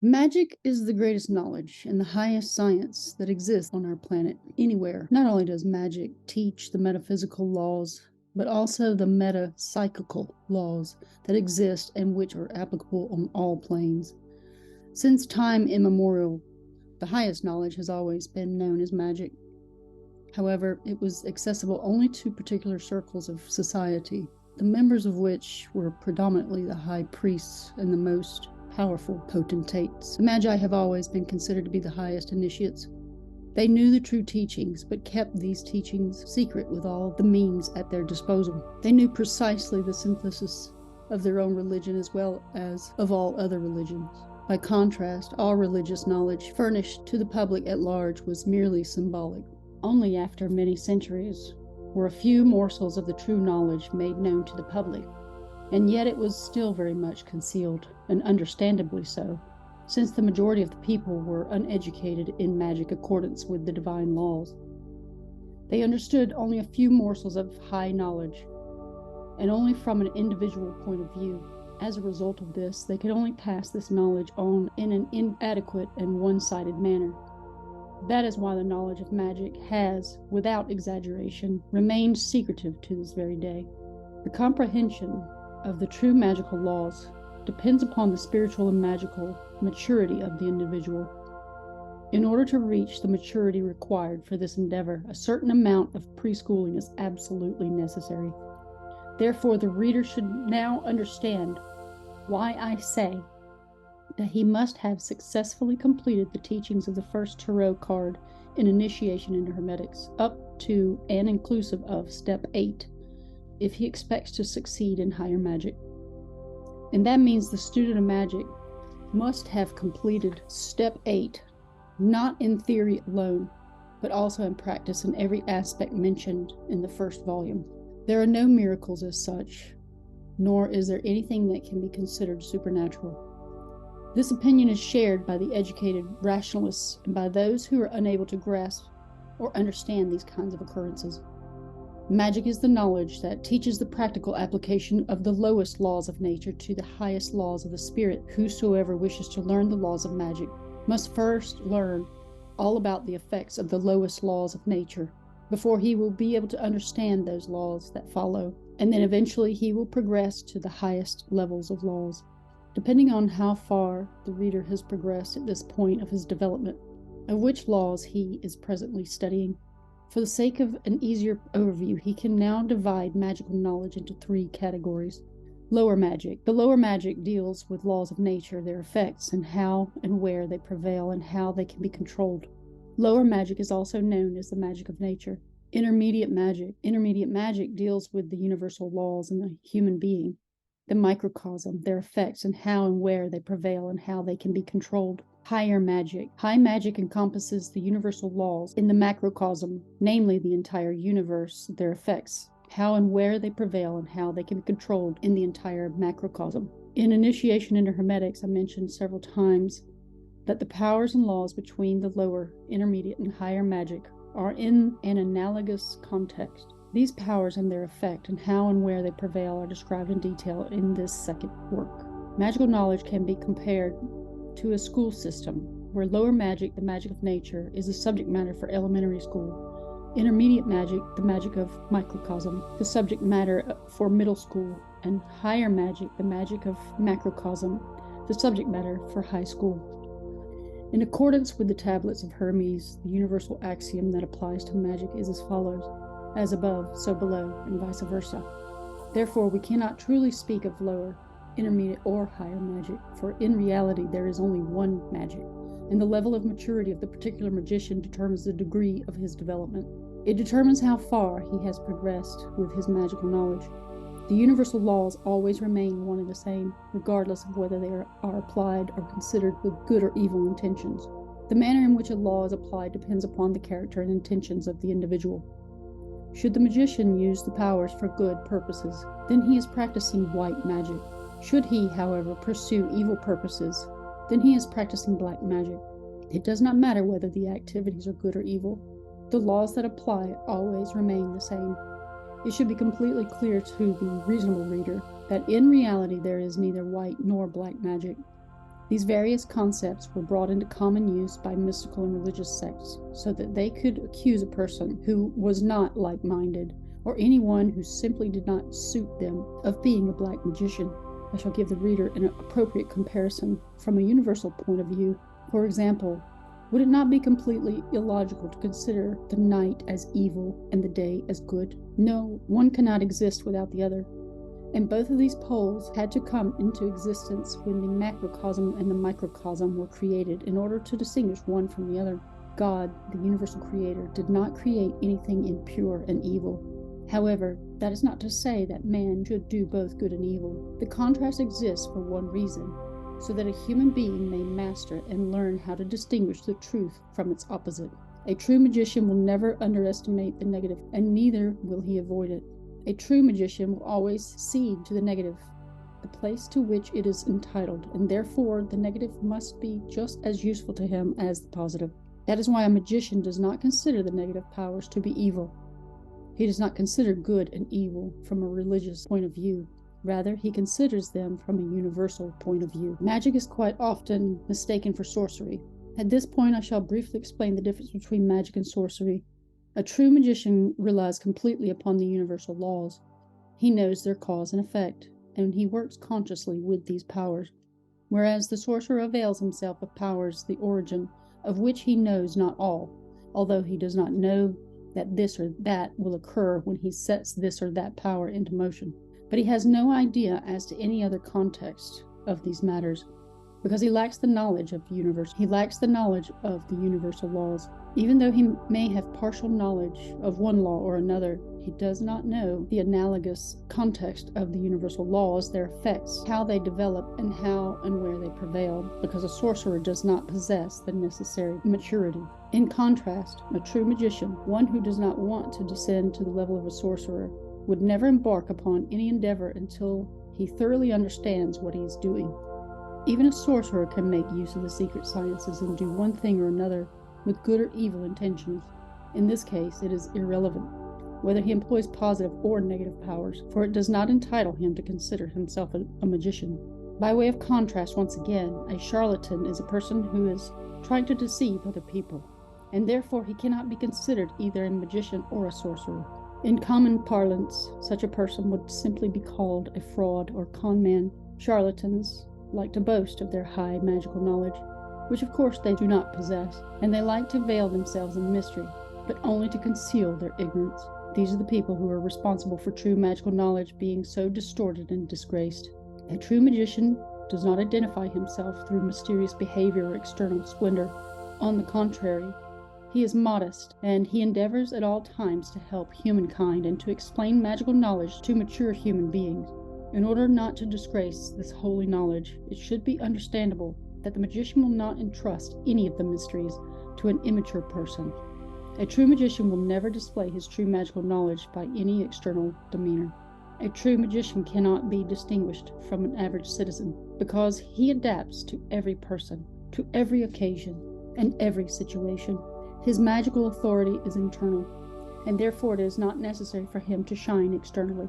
Magic is the greatest knowledge and the highest science that exists on our planet anywhere. Not only does magic teach the metaphysical laws, but also the metapsychical laws that exist and which are applicable on all planes. Since time immemorial, the highest knowledge has always been known as magic. However, it was accessible only to particular circles of society, the members of which were predominantly the high priests and the most powerful potentates. The Magi have always been considered to be the highest initiates. They knew the true teachings, but kept these teachings secret with all the means at their disposal. They knew precisely the synthesis of their own religion as well as of all other religions. By contrast, all religious knowledge furnished to the public at large was merely symbolic. Only after many centuries were a few morsels of the true knowledge made known to the public, and yet it was still very much concealed, and understandably so, since the majority of the people were uneducated in magic accordance with the divine laws. They understood only a few morsels of high knowledge, and only from an individual point of view. As a result of this, they could only pass this knowledge on in an inadequate and one-sided manner. That is why the knowledge of magic has, without exaggeration, remained secretive to this very day. The comprehension of the true magical laws depends upon the spiritual and magical maturity of the individual. In order to reach the maturity required for this endeavor, a certain amount of preschooling is absolutely necessary. Therefore, the reader should now understand why I say that he must have successfully completed the teachings of the first tarot card in Initiation into Hermetics, up to and inclusive of Step 8, if he expects to succeed in higher magic. And that means the student of magic must have completed Step 8, not in theory alone, but also in practice in every aspect mentioned in the first volume. There are no miracles as such, nor is there anything that can be considered supernatural. This opinion is shared by the educated rationalists and by those who are unable to grasp or understand these kinds of occurrences. Magic is the knowledge that teaches the practical application of the lowest laws of nature to the highest laws of the spirit. Whosoever wishes to learn the laws of magic must first learn all about the effects of the lowest laws of nature before he will be able to understand those laws that follow, and then eventually he will progress to the highest levels of laws. Depending on how far the reader has progressed at this point of his development, of which laws he is presently studying. For the sake of an easier overview, he can now divide magical knowledge into 3 categories. Lower magic. The lower magic deals with laws of nature, their effects, and how and where they prevail and how they can be controlled. Lower magic is also known as the magic of nature. Intermediate magic. Intermediate magic deals with the universal laws in the human being, the microcosm, their effects, and how and where they prevail and how they can be controlled. Higher magic. High magic encompasses the universal laws in the macrocosm, namely the entire universe, their effects, how and where they prevail, and how they can be controlled in the entire macrocosm. In Initiation into Hermetics, I mentioned several times that the powers and laws between the lower, intermediate, and higher magic are in an analogous context. These powers and their effect and how and where they prevail are described in detail in this second work. Magical knowledge can be compared to a school system, where lower magic, the magic of nature, is the subject matter for elementary school. Intermediate magic, the magic of microcosm, the subject matter for middle school, and higher magic, the magic of macrocosm, the subject matter for high school. In accordance with the tablets of Hermes, the universal axiom that applies to magic is as follows: as above, so below, and vice versa. Therefore, we cannot truly speak of lower, intermediate, or higher magic, for in reality there is only one magic, and the level of maturity of the particular magician determines the degree of his development. It determines how far he has progressed with his magical knowledge. The universal laws always remain one and the same, regardless of whether they are applied or considered with good or evil intentions. The manner in which a law is applied depends upon the character and intentions of the individual. Should the magician use the powers for good purposes, then he is practicing white magic. Should he, however, pursue evil purposes, then he is practicing black magic. It does not matter whether the activities are good or evil. The laws that apply always remain the same. It should be completely clear to the reasonable reader that in reality there is neither white nor black magic. These various concepts were brought into common use by mystical and religious sects so that they could accuse a person who was not like-minded, or anyone who simply did not suit them, of being a black magician. I shall give the reader an appropriate comparison from a universal point of view. For example, would it not be completely illogical to consider the night as evil and the day as good? No, one cannot exist without the other. And both of these poles had to come into existence when the macrocosm and the microcosm were created in order to distinguish one from the other. God, the universal creator, did not create anything impure and evil. However, that is not to say that man should do both good and evil. The contrast exists for one reason, so that a human being may master and learn how to distinguish the truth from its opposite. A true magician will never underestimate the negative, and neither will he avoid it. A true magician will always cede to the negative, the place to which it is entitled, and therefore the negative must be just as useful to him as the positive. That is why a magician does not consider the negative powers to be evil. He does not consider good and evil from a religious point of view. Rather, he considers them from a universal point of view. Magic is quite often mistaken for sorcery. At this point, I shall briefly explain the difference between magic and sorcery. A true magician relies completely upon the universal laws. He knows their cause and effect, and he works consciously with these powers, whereas the sorcerer avails himself of powers the origin of which he knows not all, although he does not know that this or that will occur when he sets this or that power into motion. But he has no idea as to any other context of these matters, because he lacks the knowledge of the universe. He lacks the knowledge of the universal laws. Even though he may have partial knowledge of one law or another, he does not know the analogous context of the universal laws, their effects, how they develop, and how and where they prevail, because a sorcerer does not possess the necessary maturity. In contrast, a true magician, one who does not want to descend to the level of a sorcerer, would never embark upon any endeavor until he thoroughly understands what he is doing. Even a sorcerer can make use of the secret sciences and do one thing or another with good or evil intentions. In this case, it is irrelevant whether he employs positive or negative powers, for it does not entitle him to consider himself a magician. By way of contrast, once again, a charlatan is a person who is trying to deceive other people, and therefore he cannot be considered either a magician or a sorcerer. In common parlance, such a person would simply be called a fraud or con man. Charlatans like to boast of their high magical knowledge, which of course they do not possess, and they like to veil themselves in mystery, but only to conceal their ignorance. These are the people who are responsible for true magical knowledge being so distorted and disgraced. A true magician does not identify himself through mysterious behavior or external splendor. On the contrary, he is modest, and he endeavors at all times to help humankind and to explain magical knowledge to mature human beings. In order not to disgrace this holy knowledge, it should be understandable that the magician will not entrust any of the mysteries to an immature person. A true magician will never display his true magical knowledge by any external demeanor. A true magician cannot be distinguished from an average citizen, because he adapts to every person, to every occasion, and every situation. His magical authority is internal, and therefore it is not necessary for him to shine externally.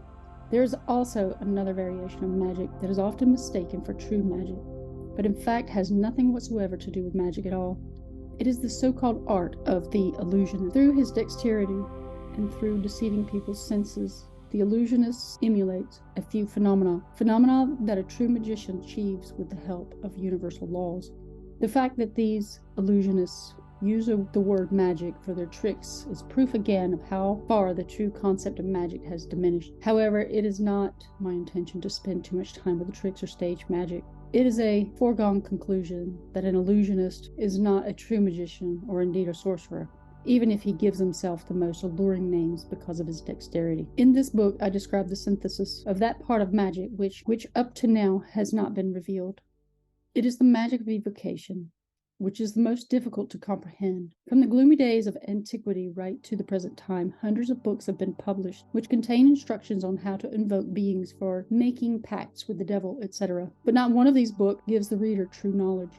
There is also another variation of magic that is often mistaken for true magic, but in fact has nothing whatsoever to do with magic at all. It is the so-called art of the illusionist. Through his dexterity and through deceiving people's senses, the illusionist emulates a few phenomena that a true magician achieves with the help of universal laws. The fact that these illusionists use the word magic for their tricks is proof again of how far the true concept of magic has diminished. However, it is not my intention to spend too much time with the tricks or stage magic. It is a foregone conclusion that an illusionist is not a true magician or indeed a sorcerer, even if he gives himself the most alluring names because of his dexterity. In this book, I describe the synthesis of that part of magic which up to now has not been revealed. It is the magic of evocation, which is the most difficult to comprehend. From the gloomy days of antiquity right to the present time, hundreds of books have been published which contain instructions on how to invoke beings for making pacts with the devil, etc. But not one of these books gives the reader true knowledge,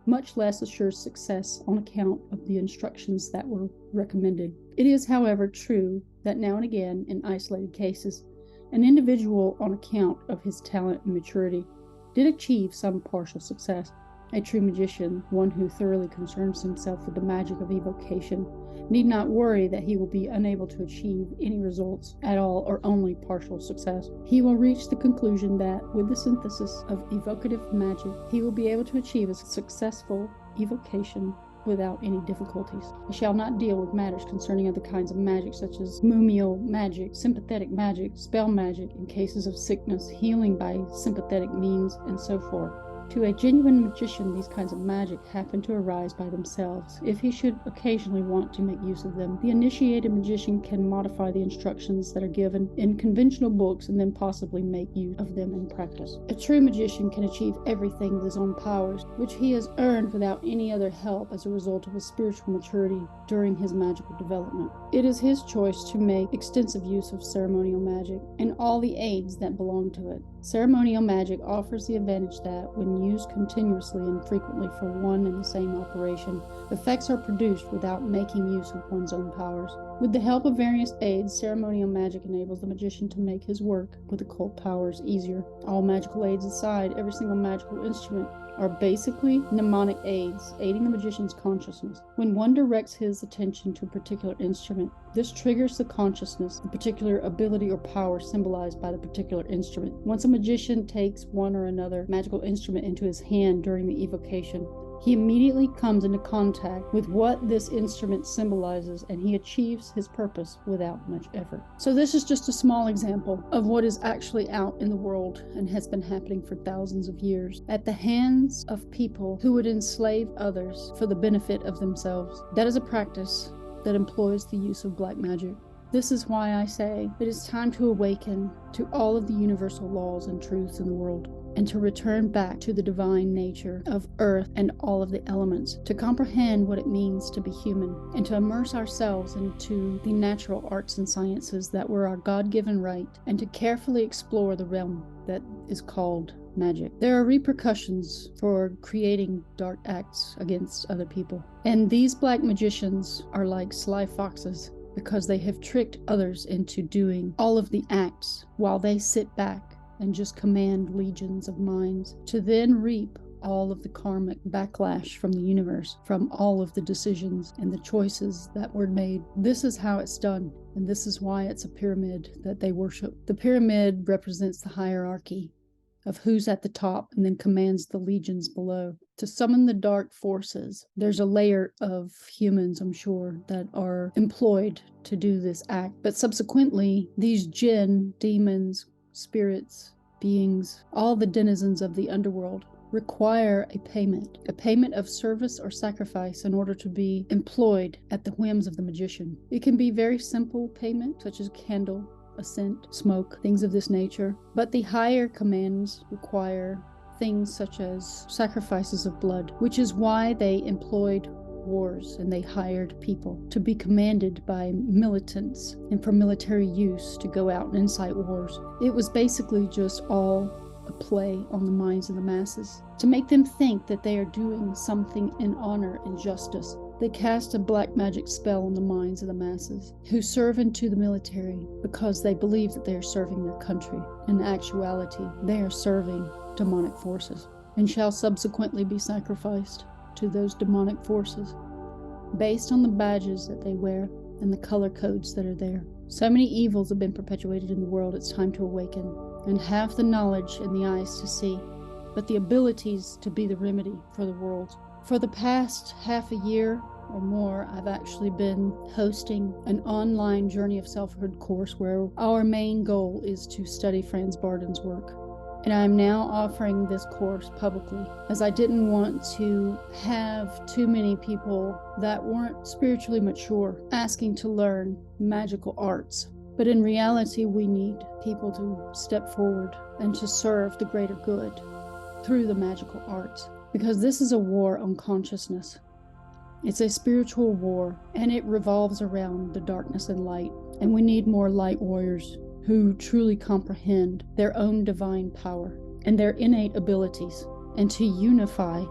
much less assures success on account of the instructions that were recommended. It is, however, true that now and again, in isolated cases, an individual, on account of his talent and maturity, did achieve some partial success. A true magician, one who thoroughly concerns himself with the magic of evocation, need not worry that he will be unable to achieve any results at all or only partial success. He will reach the conclusion that, with the synthesis of evocative magic, he will be able to achieve a successful evocation without any difficulties. I shall not deal with matters concerning other kinds of magic, such as mumial magic, sympathetic magic, spell magic in cases of sickness, healing by sympathetic means, and so forth. To a genuine magician, these kinds of magic happen to arise by themselves, if he should occasionally want to make use of them. The initiated magician can modify the instructions that are given in conventional books and then possibly make use of them in practice. A true magician can achieve everything with his own powers, which he has earned without any other help as a result of his spiritual maturity during his magical development. It is his choice to make extensive use of ceremonial magic and all the aids that belong to it. Ceremonial magic offers the advantage that, when used continuously and frequently for one and the same operation, effects are produced without making use of one's own powers. With the help of various aids, ceremonial magic enables the magician to make his work with occult powers easier. All magical aids aside, every single magical instrument are basically mnemonic aids, aiding the magician's consciousness. When one directs his attention to a particular instrument, this triggers the consciousness, the particular ability or power symbolized by the particular instrument. Once a magician takes one or another magical instrument into his hand during the evocation, he immediately comes into contact with what this instrument symbolizes, and he achieves his purpose without much effort. So this is just a small example of what is actually out in the world and has been happening for thousands of years at the hands of people who would enslave others for the benefit of themselves. That is a practice that employs the use of black magic. This is why I say it is time to awaken to all of the universal laws and truths in the world, and to return back to the divine nature of earth and all of the elements, to comprehend what it means to be human, and to immerse ourselves into the natural arts and sciences that were our God-given right, and to carefully explore the realm that is called magic. There are repercussions for creating dark acts against other people, and these black magicians are like sly foxes, because they have tricked others into doing all of the acts while they sit back and just command legions of minds to then reap all of the karmic backlash from the universe, from all of the decisions and the choices that were made. This is how it's done, and this is why it's a pyramid that they worship. The pyramid represents the hierarchy of who's at the top and then commands the legions below. To summon the dark forces, there's a layer of humans, I'm sure, that are employed to do this act. But subsequently, these jinn, demons, spirits, beings, all the denizens of the underworld require a payment of service or sacrifice in order to be employed at the whims of the magician. It can be very simple payment, such as a candle, a scent, smoke, things of this nature. But the higher commands require things such as sacrifices of blood, which is why they employed wars and they hired people to be commanded by militants and for military use to go out and incite wars. It was basically just all a play on the minds of the masses to make them think that they are doing something in honor and justice. They cast a black magic spell on the minds of the masses who serve into the military because they believe that they are serving their country. In actuality, they are serving demonic forces and shall subsequently be sacrificed to those demonic forces based on the badges that they wear and the color codes that are there. So many evils have been perpetuated in the world. It's time to awaken and have the knowledge and the eyes to see, but the abilities to be the remedy for the world. For the past half a year or more, I've actually been hosting an online Journey of Selfhood course where our main goal is to study Franz Bardon's work. And I'm now offering this course publicly, as I didn't want to have too many people that weren't spiritually mature asking to learn magical arts. But in reality, we need people to step forward and to serve the greater good through the magical arts, because this is a war on consciousness. It's a spiritual war, and it revolves around the darkness and light, and we need more light warriors who truly comprehend their own divine power and their innate abilities, and to unify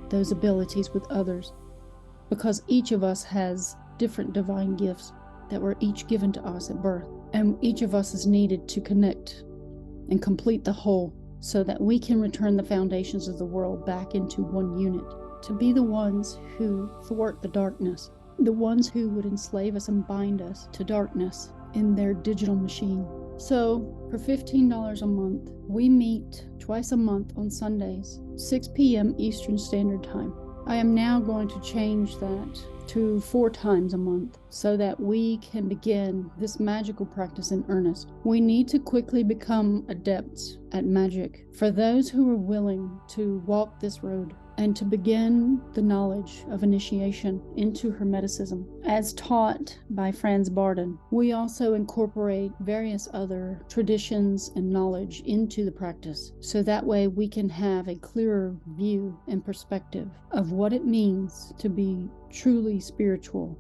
those abilities with others, because each of us has different divine gifts that were each given to us at birth, and each of us is needed to connect and complete the whole so that we can return the foundations of the world back into one unit, to be the ones who thwart the darkness, the ones who would enslave us and bind us to darkness in their digital machine. So for $15 a month, we meet twice a month on Sundays, 6 p.m. Eastern Standard Time. I am now going to change that to 4 times a month so that we can begin this magical practice in earnest. We need to quickly become adepts at magic for those who are willing to walk this road and to begin the knowledge of initiation into Hermeticism. As taught by Franz Bardon, we also incorporate various other traditions and knowledge into the practice, so that way we can have a clearer view and perspective of what it means to be truly spiritual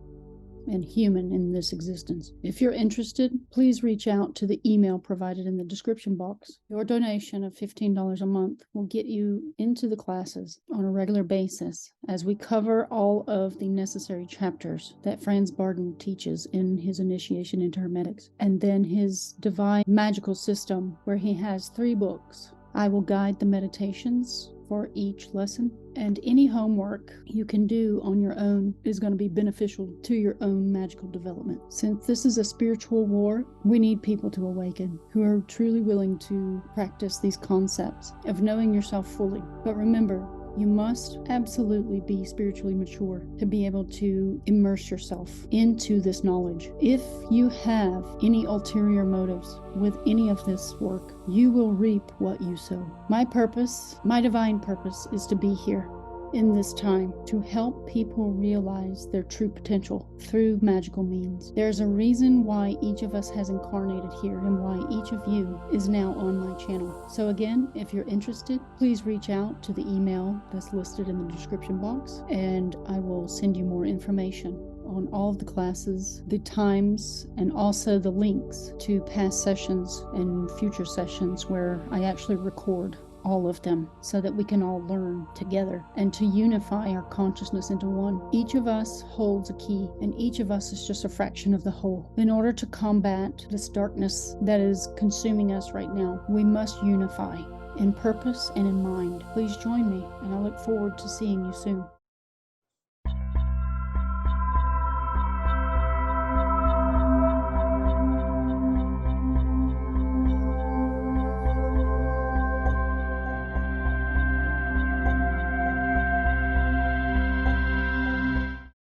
and human in this existence. If you're interested, please reach out to the email provided in the description box. Your donation of $15 a month will get you into the classes on a regular basis as we cover all of the necessary chapters that Franz Bardon teaches in his initiation into Hermetics, and then his divine magical system, where he has 3 books. I will guide the meditations for each lesson, and any homework you can do on your own is going to be beneficial to your own magical development. Since this is a spiritual war, we need people to awaken who are truly willing to practice these concepts of knowing yourself fully. But remember, you must absolutely be spiritually mature to be able to immerse yourself into this knowledge. If you have any ulterior motives with any of this work, you will reap what you sow. My purpose, my divine purpose, is to be here in this time to help people realize their true potential through magical means. There's a reason why each of us has incarnated here and why each of you is now on my channel. So again, if you're interested, please reach out to the email that's listed in the description box, and I will send you more information on all of the classes, the times, and also the links to past sessions and future sessions where I actually record all of them so that we can all learn together and to unify our consciousness into one. Each of us holds a key, and each of us is just a fraction of the whole. In order to combat this darkness that is consuming us right now, we must unify in purpose and in mind. Please join me, and I look forward to seeing you soon.